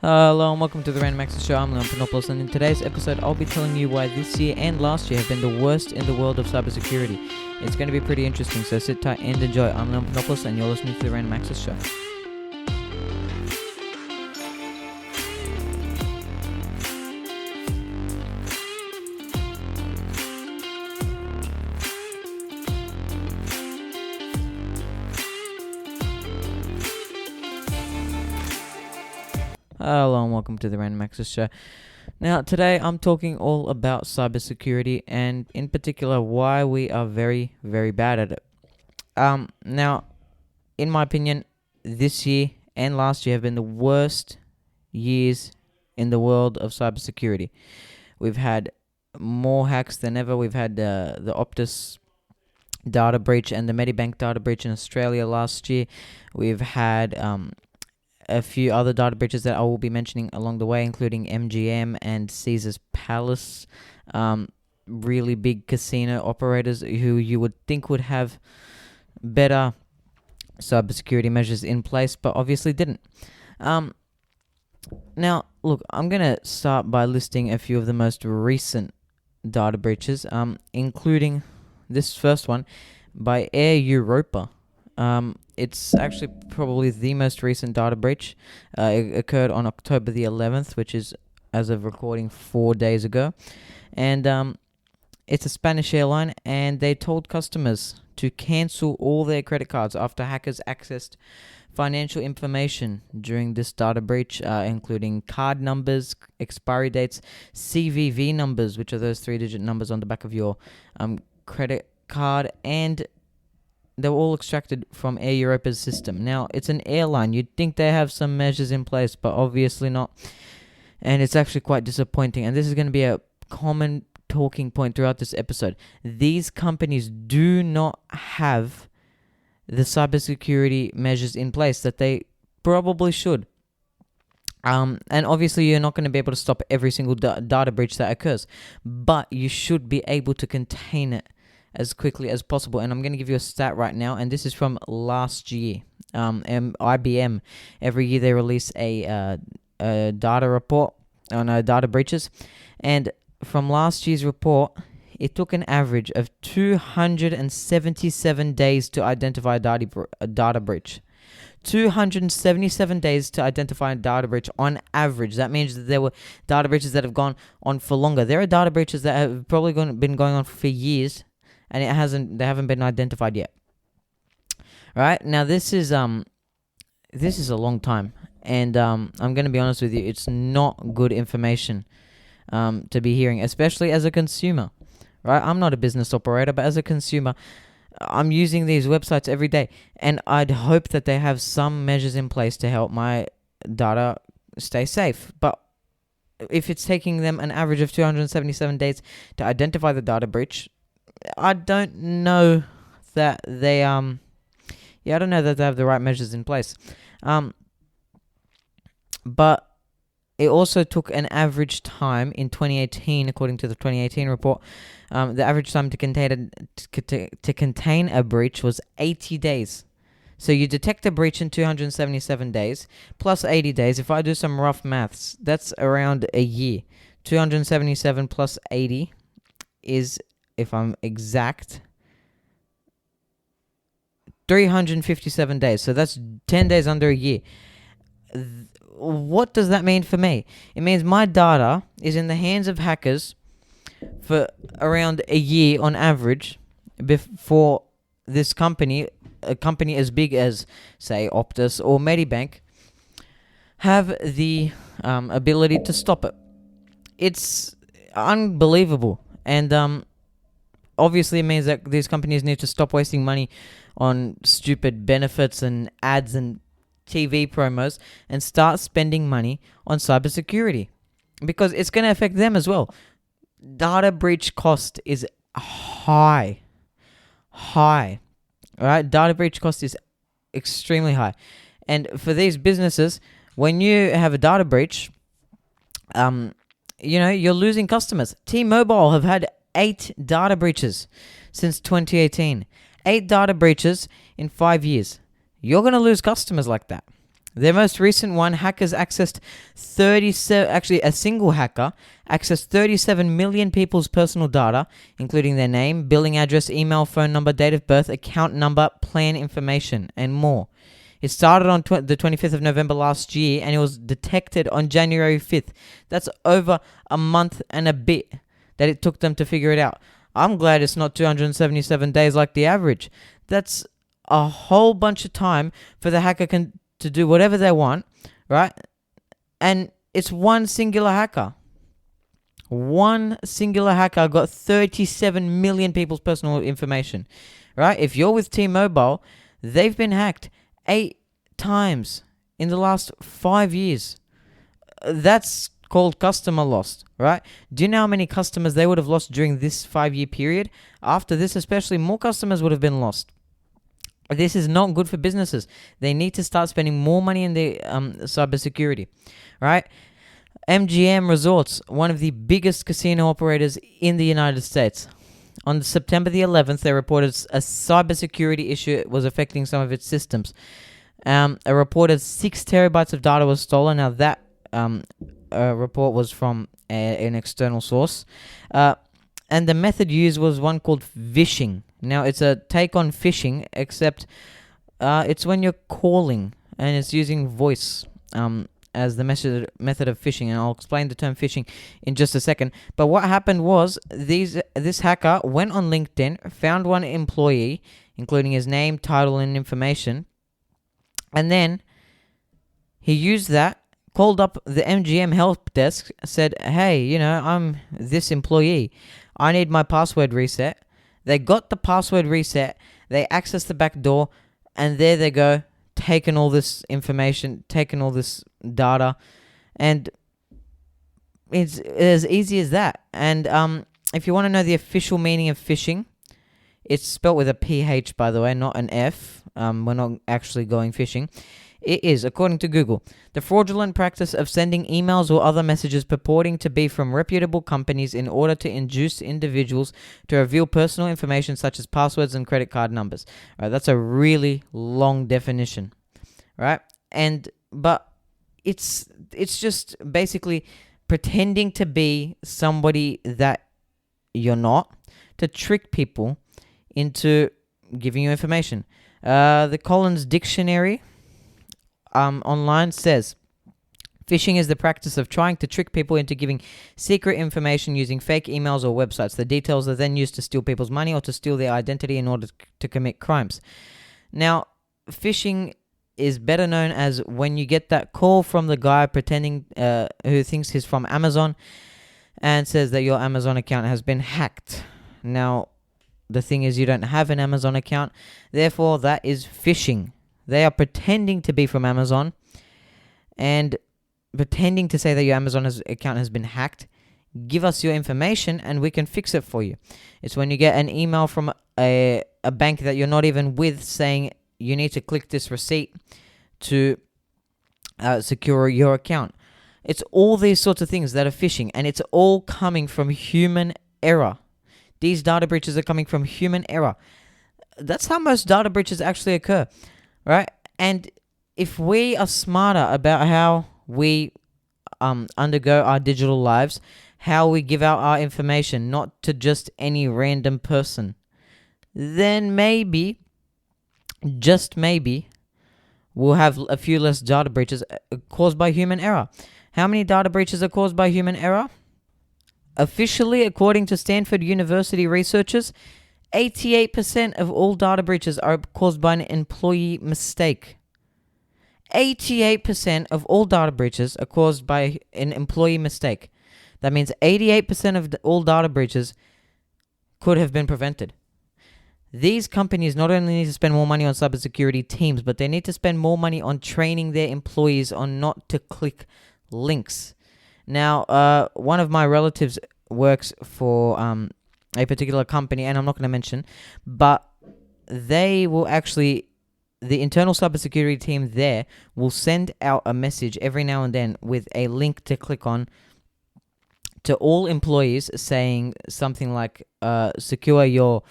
Hello and welcome to the Random Access Show. I'm Leon Panopoulos, and in today's episode I'll be telling you why this year and last year have been the worst in the world of cybersecurity. It's going to be pretty interesting, so sit tight and enjoy. I'm Leon Panopoulos and you're listening to the Random Access Show. Hello and welcome to the Random Access Show. Now, today I'm talking all about cybersecurity and in particular why we are very, very bad at it. Now, in my opinion, this year and last year have been the worst years in the world of cybersecurity. We've had more hacks than ever. We've had the Optus data breach and the Medibank data breach in Australia last year. We've had a few other data breaches that I will be mentioning along the way, including MGM and Caesars Palace, really big casino operators who you would think would have better cybersecurity measures in place, but obviously didn't. Now, look, I'm going to start by listing a few of the most recent data breaches, including this first one by Air Europa. It's actually probably the most recent data breach. It occurred on October the 11th, which is, as of recording, 4 days ago. And it's a Spanish airline, and they told customers to cancel all their credit cards after hackers accessed financial information during this data breach, including card numbers, expiry dates, CVV numbers, which are those 3-digit numbers on the back of your credit card, and they were all extracted from Air Europa's system. Now, it's an airline. You'd think they have some measures in place, but obviously not. And it's actually quite disappointing. And this is going to be a common talking point throughout this episode. These companies do not have the cybersecurity measures in place that they probably should. And obviously, you're not going to be able to stop every single data breach that occurs, but you should be able to contain it as quickly as possible. And I'm going to give you a stat right now, and this is from last year. IBM, every year they release a data report on data breaches, and from last year's report, it took an average of 277 days to identify a data breach. 277 days to identify a data breach on average. That means that there were data breaches that have gone on for longer. There are data breaches that have probably been going on for years, and they haven't been identified yet. Right? Now this is a long time, and I'm going to be honest with you, it's not good information to be hearing, especially as a consumer. Right? I'm not a business operator, but as a consumer, I'm using these websites every day, and I'd hope that they have some measures in place to help my data stay safe. But if it's taking them an average of 277 days to identify the data breach, I don't know that they I don't know that they have the right measures in place. But it also took an average time in 2018, according to the 2018 report. The average time to contain a breach was 80 days. So you detect a breach in 277 days plus 80 days. If I do some rough maths, that's around a year. 277 plus 80 is, if I'm exact, 357 days. So that's 10 days under a year. What does that mean for me? It means my data is in the hands of hackers for around a year on average before this company, a company as big as, say, Optus or Medibank, have the ability to stop it. It's unbelievable. And obviously, it means that these companies need to stop wasting money on stupid benefits and ads and TV promos and start spending money on cybersecurity, because it's going to affect them as well. Data breach cost is high. All right, data breach cost is extremely high, and for these businesses, when you have a data breach, you're losing customers. T-Mobile have had 8 data breaches since 2018. 8 data breaches in 5 years. You're going to lose customers like that. Their most recent one, hackers accessed 37, actually a single hacker accessed 37 million people's personal data, including their name, billing address, email, phone number, date of birth, account number, plan information, and more. It started on the 25th of November last year, and it was detected on January 5th. That's over a month and a bit that it took them to figure it out. I'm glad it's not 277 days like the average. That's a whole bunch of time for the hacker to do whatever they want, right? And it's one singular hacker. One singular hacker got 37 million people's personal information, right? If you're with T-Mobile, they've been hacked 8 times in the last 5 years. That's called customer loss, right? Do you know how many customers they would have lost during this 5-year period? After this, especially, more customers would have been lost. This is not good for businesses. They need to start spending more money in the cybersecurity, right? MGM Resorts, one of the biggest casino operators in the United States. On September the 11th, they reported a cybersecurity issue was affecting some of its systems. A reported 6 terabytes of data was stolen. Now, that report was from an external source. And the method used was one called phishing. Now, it's a take on phishing, except it's when you're calling, and it's using voice as the method of phishing, and I'll explain the term phishing in just a second. But what happened was this hacker went on LinkedIn, found one employee, including his name, title, and information, and then he used that, called up the MGM help desk, said, hey, I'm this employee. I need my password reset. They got the password reset, they accessed the back door, and there they go, taking all this information, taking all this data, and it's as easy as that. And if you want to know the official meaning of phishing, it's spelled with a PH, by the way, not an F. We're not actually going phishing. It is, according to Google, the fraudulent practice of sending emails or other messages purporting to be from reputable companies in order to induce individuals to reveal personal information such as passwords and credit card numbers. Right, that's a really long definition, right? But it's just basically pretending to be somebody that you're not, to trick people into giving you information. The Collins Dictionary online says, phishing is the practice of trying to trick people into giving secret information using fake emails or websites. The details are then used to steal people's money or to steal their identity in order to commit crimes. Now, phishing is better known as when you get that call from the guy pretending who thinks he's from Amazon and says that your Amazon account has been hacked. Now, the thing is, you don't have an Amazon account, therefore that is phishing. They are pretending to be from Amazon and pretending to say that your Amazon account has been hacked. Give us your information and we can fix it for you. It's when you get an email from a bank that you're not even with saying you need to click this receipt to secure your account. It's all these sorts of things that are phishing, and it's all coming from human error. These data breaches are coming from human error. That's how most data breaches actually occur. Right? And if we are smarter about how we undergo our digital lives, how we give out our information, not to just any random person, then maybe, just maybe, we'll have a few less data breaches caused by human error. How many data breaches are caused by human error? Officially, according to Stanford University researchers, 88% of all data breaches are caused by an employee mistake. 88% of all data breaches are caused by an employee mistake. That means 88% of all data breaches could have been prevented. These companies not only need to spend more money on cybersecurity teams, but they need to spend more money on training their employees on not to click links. Now, one of my relatives works for a particular company, and I'm not going to mention, but they will actually, the internal cybersecurity team there will send out a message every now and then with a link to click on to all employees saying something like, secure your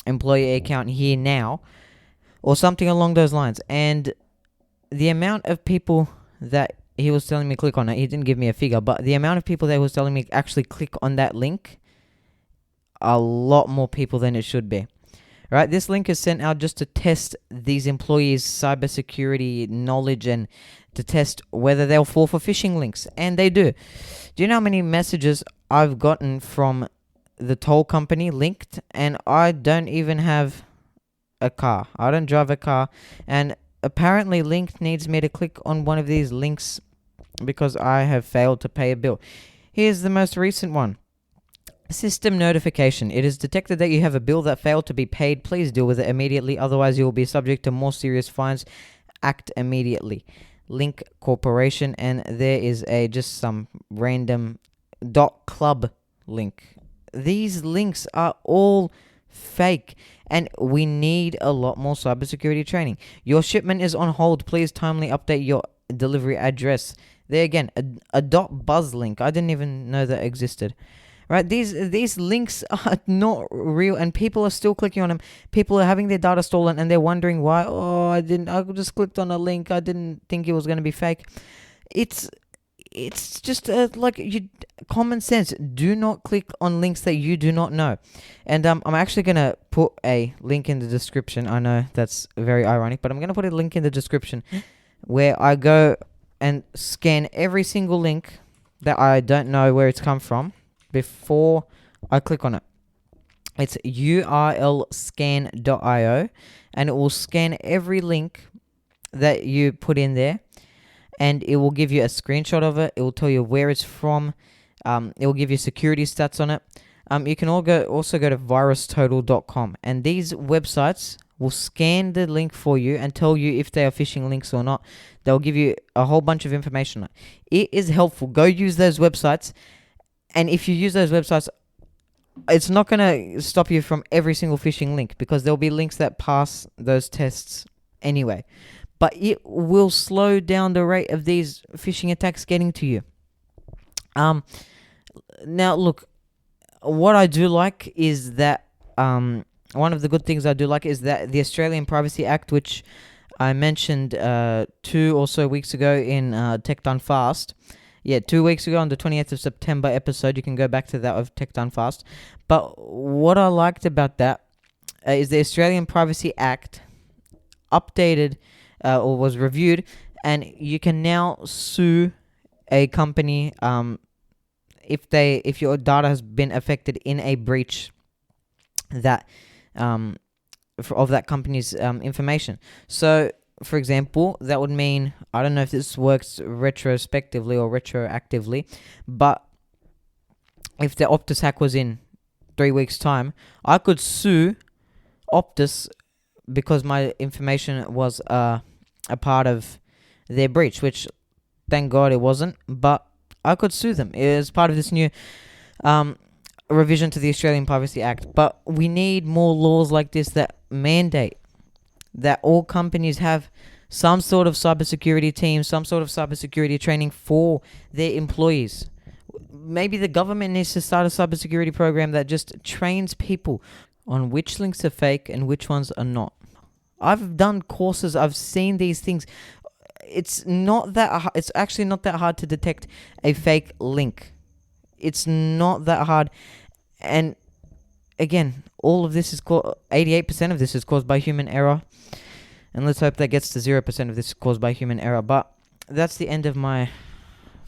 employee account here now, or something along those lines. And the amount of people that he was telling me click on it, he didn't give me a figure, but the amount of people that he was telling me actually click on that link, a lot more people than it should be. Right, this link is sent out just to test these employees' cybersecurity knowledge and to test whether they'll fall for phishing links, and they do. Do you know how many messages I've gotten from the toll company linked, and I don't even have a car. I don't drive a car, and apparently Link needs me to click on one of these links because I have failed to pay a bill. Here's the most recent one. System notification. It is detected that you have a bill that failed to be paid. Please deal with it immediately, otherwise you will be subject to more serious fines. Act immediately. Link Corporation, and there is just some random .club link. These links are all fake, and we need a lot more cybersecurity training. Your shipment is on hold. Please timely update your delivery address. There again, a .buzz link. I didn't even know that existed. Right, these links are not real, and people are still clicking on them. People are having their data stolen, and they're wondering why. Oh, I just clicked on a link. I didn't think it was going to be fake. It's just common sense. Do not click on links that you do not know. And I'm actually gonna put a link in the description. I know that's very ironic, but I'm gonna put a link in the description where I go and scan every single link that I don't know where it's come from before I click on it. It's urlscan.io, and it will scan every link that you put in there, and it will give you a screenshot of it. It will tell you where it's from. It will give you security stats on it. You can also go to virustotal.com, and these websites will scan the link for you and tell you if they are phishing links or not. They'll give you a whole bunch of information on it. It is helpful. Go use those websites. And if you use those websites, it's not going to stop you from every single phishing link, because there'll be links that pass those tests anyway. But it will slow down the rate of these phishing attacks getting to you. Now, look, what I do like is that one of the good things I do like is that the Australian Privacy Act, which I mentioned 2 or so weeks ago in Tech Done Fast. Yeah, 2 weeks ago on the 28th of September episode. You can go back to that of Tech Done Fast. But what I liked about that is the Australian Privacy Act updated or was reviewed, and you can now sue a company if your data has been affected in a breach that of that company's information. So, for example, that would mean, I don't know if this works retrospectively or retroactively, but if the Optus hack was in 3 weeks' time, I could sue Optus because my information was a part of their breach, which thank God it wasn't, but I could sue them. It is part of this new revision to the Australian Privacy Act. But we need more laws like this that mandate that all companies have some sort of cybersecurity team, some sort of cybersecurity training for their employees. Maybe the government needs to start a cybersecurity program that just trains people on which links are fake and which ones are not. I've done courses, I've seen these things. It's actually not that hard to detect a fake link. It's not that hard. And again, all of this is 88% of this is caused by human error. And let's hope that gets to 0% of this caused by human error. But that's the end of my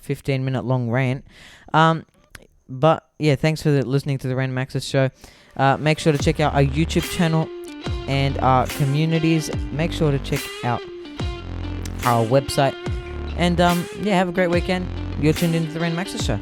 15-minute long rant. But yeah, thanks for listening to the Random Access Show. Make sure to check out our YouTube channel and our communities. Make sure to check out our website. And yeah, have a great weekend. You're tuned into the Random Access Show.